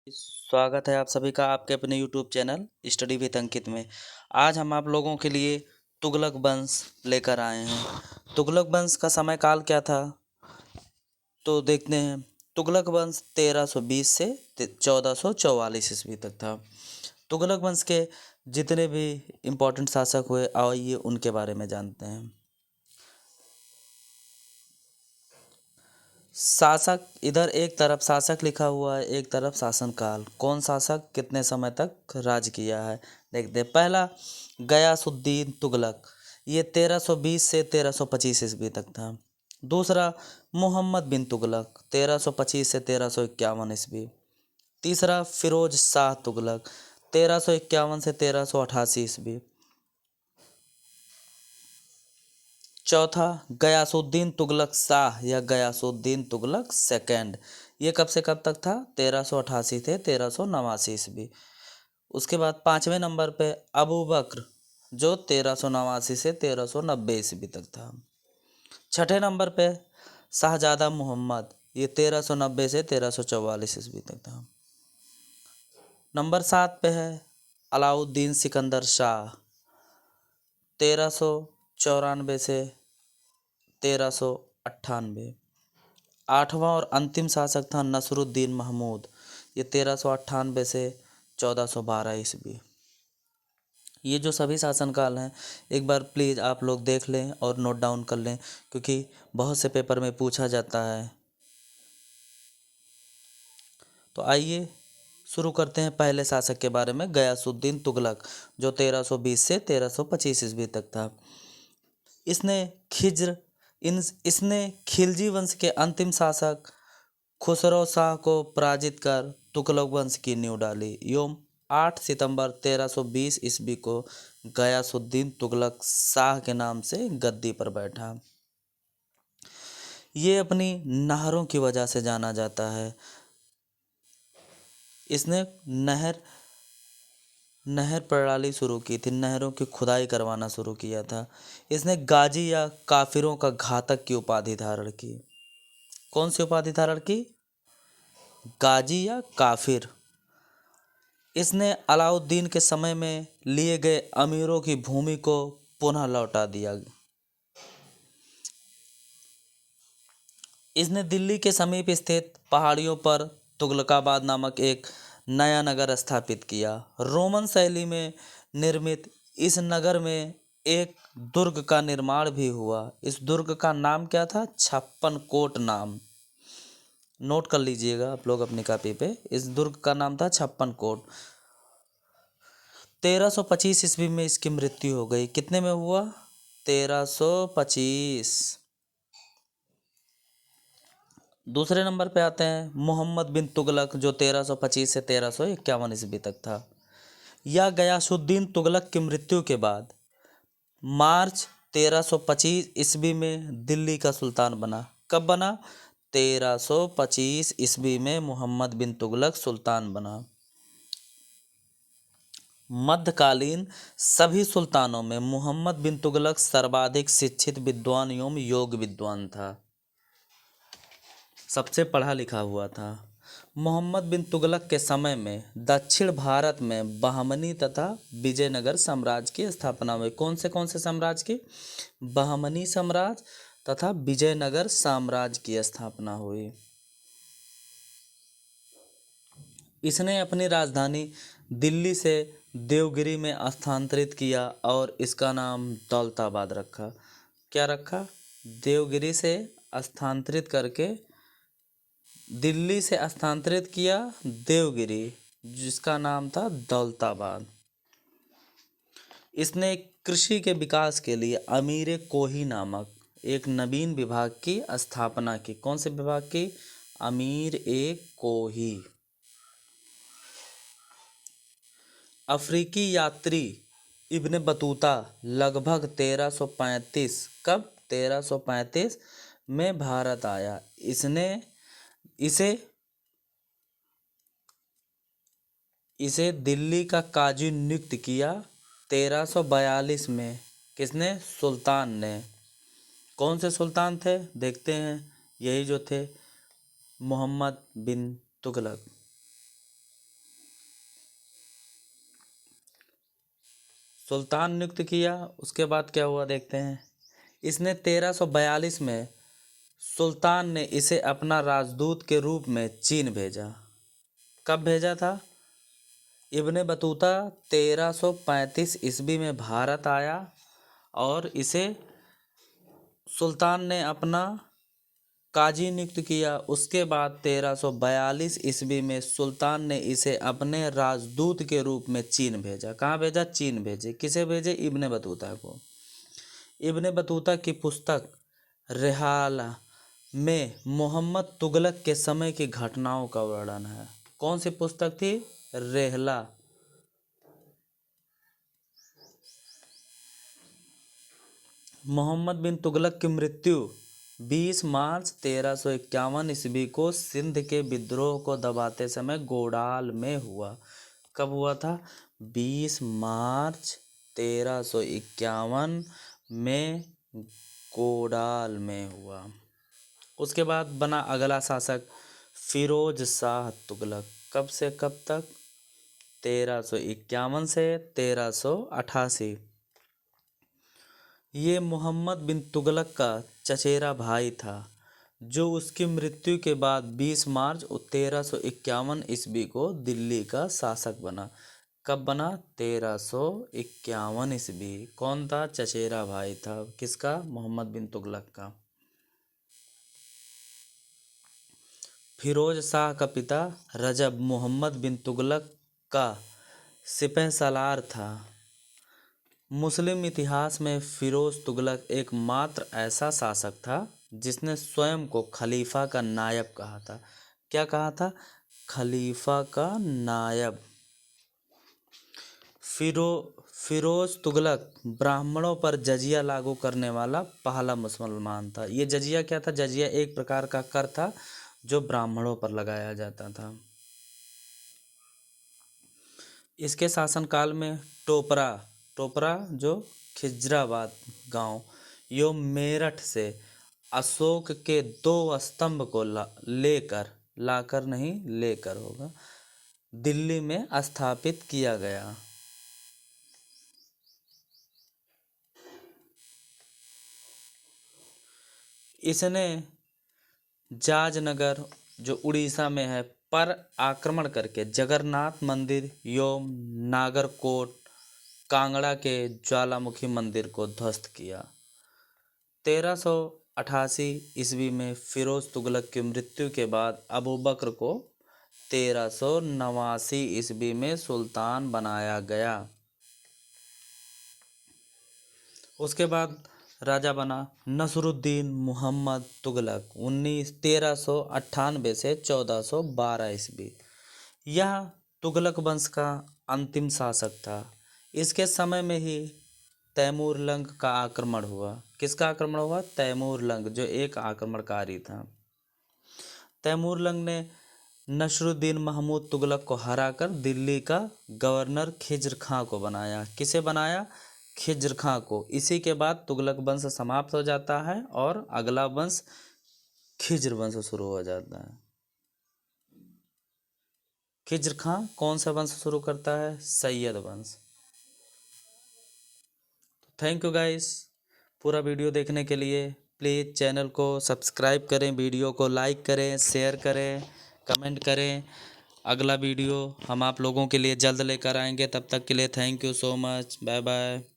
स्वागत है आप सभी का आपके अपने यूट्यूब चैनल स्टडी विद अंकित में। आज हम आप लोगों के लिए तुगलक वंश लेकर आए हैं। तुगलक वंश का समय काल क्या था तो देखते हैं। तुगलक वंश 1320 से 1444 ईस्वी तक था। तुगलक वंश के जितने भी इम्पोर्टेंट शासक हुए आइए उनके बारे में जानते हैं। शासक, इधर एक तरफ शासक लिखा हुआ है, एक तरफ शासनकाल। कौन शासक कितने समय तक राज किया है देखते हैं। पहला गयासुद्दीन तुगलक, ये 1320 से 1325 ईस्वी तक था। दूसरा मोहम्मद बिन तुगलक 1325 से 1351 ईस्वी। तीसरा फिरोज शाह तुगलक 1351 से 1388 ईस्वी। चौथा गयासुद्दीन तुगलक शाह या गयासुद्दीन तुगलक सेकंड, ये कब से कब तक था 1388 से 1389 ईस्वी। उसके बाद पाँचवें नंबर पे अबू बकर जो 1389 से 1390 ईस्वी तक था। छठे नंबर पे शाहजादा मोहम्मद, ये 1390 से 1344 ईस्वी तक था। नंबर 7 पे है अलाउद्दीन सिकंदर शाह 1394 से 1398। आठवां और अंतिम शासक था नसरुद्दीन महमूद, ये 1398 से 1412 ईस्वी। ये जो सभी शासनकाल हैं एक बार प्लीज़ आप लोग देख लें और नोट डाउन कर लें, क्योंकि बहुत से पेपर में पूछा जाता है। तो आइए शुरू करते हैं पहले शासक के बारे में, गयासुद्दीन तुगलक, जो 1320 से 1325 ईस्वी तक था। इसने खिज्र इन इसने खिलजी वंश के अंतिम शासक खुसरो शाह को पराजित कर तुगलक वंश की नींव डाली। योम 8 सितंबर 1320 ईस्वी को गयासुद्दीन तुगलक शाह के नाम से गद्दी पर बैठा। ये अपनी नहरों की वजह से जाना जाता है। इसने नहर प्रणाली शुरू की थी, नहरों की खुदाई करवाना शुरू किया था। इसने गाजी या काफिरों का घातक की उपाधि धारण की। कौन सी उपाधि धारण की? गाजी या काफिर। इसने अलाउद्दीन के समय में लिए गए अमीरों की भूमि को पुनः लौटा दिया। इसने दिल्ली के समीप स्थित पहाड़ियों पर तुगलकाबाद नामक एक नया नगर स्थापित किया। रोमन शैली में निर्मित इस नगर में एक दुर्ग का निर्माण भी हुआ। इस दुर्ग का नाम क्या था? छप्पन कोट नाम। नोट कर लीजिएगा आप लोग अपनी कॉपी पे। इस दुर्ग का नाम था छप्पन कोट। 1325 ईस्वी में इसकी मृत्यु हो गई। कितने में हुआ? 1325। दूसरे नंबर पे आते हैं मोहम्मद बिन तुगलक, जो 1325 से 1351 ईस्वी तक था। या गयासुद्दीन तुगलक की मृत्यु के बाद मार्च 1325 ईस्वी में दिल्ली का सुल्तान बना। कब बना? 1325 ईस्वी में मोहम्मद बिन तुगलक सुल्तान बना। मध्यकालीन सभी सुल्तानों में मोहम्मद बिन तुगलक सर्वाधिक शिक्षित विद्वान एवं योग विद्वान था, सबसे पढ़ा लिखा हुआ था। मोहम्मद बिन तुगलक के समय में दक्षिण भारत में बहमनी तथा विजयनगर साम्राज्य की स्थापना हुई। कौन से साम्राज्य की? बहमनी साम्राज्य तथा विजयनगर साम्राज्य की स्थापना हुई। इसने अपनी राजधानी दिल्ली से देवगिरी में स्थानांतरित किया और इसका नाम दौलताबाद रखा। क्या रखा? देवगिरी से स्थानांतरित करके दिल्ली से स्थानांतरित किया देवगिरी, जिसका नाम था दौलताबाद। इसने कृषि के विकास के लिए अमीर कोही नामक एक नवीन विभाग की स्थापना की। कौन से विभाग की? अमीर ए कोही। अफ्रीकी यात्री इब्ने बतूता लगभग 1335, कब? 1335 में भारत आया। इसे इसे दिल्ली का काजी नियुक्त किया 1342 में। किसने? सुल्तान ने। कौन से सुल्तान थे देखते हैं। यही जो थे मोहम्मद बिन तुगलक। सुल्तान नियुक्त किया। उसके बाद क्या हुआ देखते हैं। इसने 1342 में सुल्तान ने इसे अपना राजदूत के रूप में चीन भेजा। कब भेजा था? इब्ने बतूता 1335 ईस्वी में भारत आया और इसे सुल्तान ने अपना काजी नियुक्त किया। उसके बाद 1342 ईस्वी में सुल्तान ने इसे अपने राजदूत के रूप में चीन भेजा। कहाँ भेजा? चीन भेजे। किसे भेजे? इब्ने बतूता को। इब्ने बतूता की पुस्तक रिहाला में मोहम्मद तुगलक के समय की घटनाओं का वर्णन है। कौन सी पुस्तक थी? रेहला। मोहम्मद बिन तुगलक की मृत्यु 20 मार्च 1351 ईस्वी को सिंध के विद्रोह को दबाते समय गोडाल में हुआ। कब हुआ था? 20 मार्च 1351 में गोडाल में हुआ। उसके बाद बना अगला शासक फिरोज शाह तुगलक। कब से कब तक? 1351 से 1388। ये मोहम्मद बिन तुगलक का चचेरा भाई था, जो उसकी मृत्यु के बाद 20 मार्च 1351 ईस्वी को दिल्ली का शासक बना। कब बना? 1351 ईस्वी। कौन था? चचेरा भाई था। किसका? मोहम्मद बिन तुगलक का। फिरोज शाह का पिता रजब मोहम्मद बिन तुगलक का सिपह सालार था। मुस्लिम इतिहास में फिरोज तुगलक एकमात्र ऐसा शासक था जिसने स्वयं को खलीफा का नायब कहा था। क्या कहा था? खलीफा का नायब। फिरोज तुगलक ब्राह्मणों पर जजिया लागू करने वाला पहला मुसलमान था। ये जजिया क्या था? जजिया एक प्रकार का कर था जो ब्राह्मणों पर लगाया जाता था। इसके शासनकाल में टोपरा जो खिजराबाद गांव यो मेरठ से अशोक के 2 स्तंभ को लेकर होगा दिल्ली में स्थापित किया गया। इसने जाजनगर जो उड़ीसा में है पर आक्रमण करके जगन्नाथ मंदिर एवं नागरकोट कांगड़ा के ज्वालामुखी मंदिर को ध्वस्त किया। 1388 ईस्वी में फिरोज तुगलक की मृत्यु के बाद अबू बकर को 1389 ईस्वी में सुल्तान बनाया गया। उसके बाद राजा बना नसरुद्दीन मुहम्मद तुगलक 1398 से 1412 ईस्वी। यह तुगलक वंश का अंतिम शासक था। इसके समय में ही तैमूरलंग का आक्रमण हुआ। किसका आक्रमण हुआ? तैमूरलंग जो एक आक्रमणकारी था। तैमूरलंग ने नसरुद्दीन महमूद तुगलक को हराकर दिल्ली का गवर्नर खिज्र खां को बनाया। किसे बनाया? खिज्र खां को। इसी के बाद तुगलक वंश समाप्त हो जाता है और अगला वंश खिज्र वंश शुरू हो जाता है। खिज्र खां कौन सा वंश शुरू करता है? सैयद वंश। थैंक यू गाइस पूरा वीडियो देखने के लिए। प्लीज़ चैनल को सब्सक्राइब करें, वीडियो को लाइक करें, शेयर करें, कमेंट करें। अगला वीडियो हम आप लोगों के लिए जल्द लेकर आएंगे। तब तक के लिए thank you so much. Bye bye.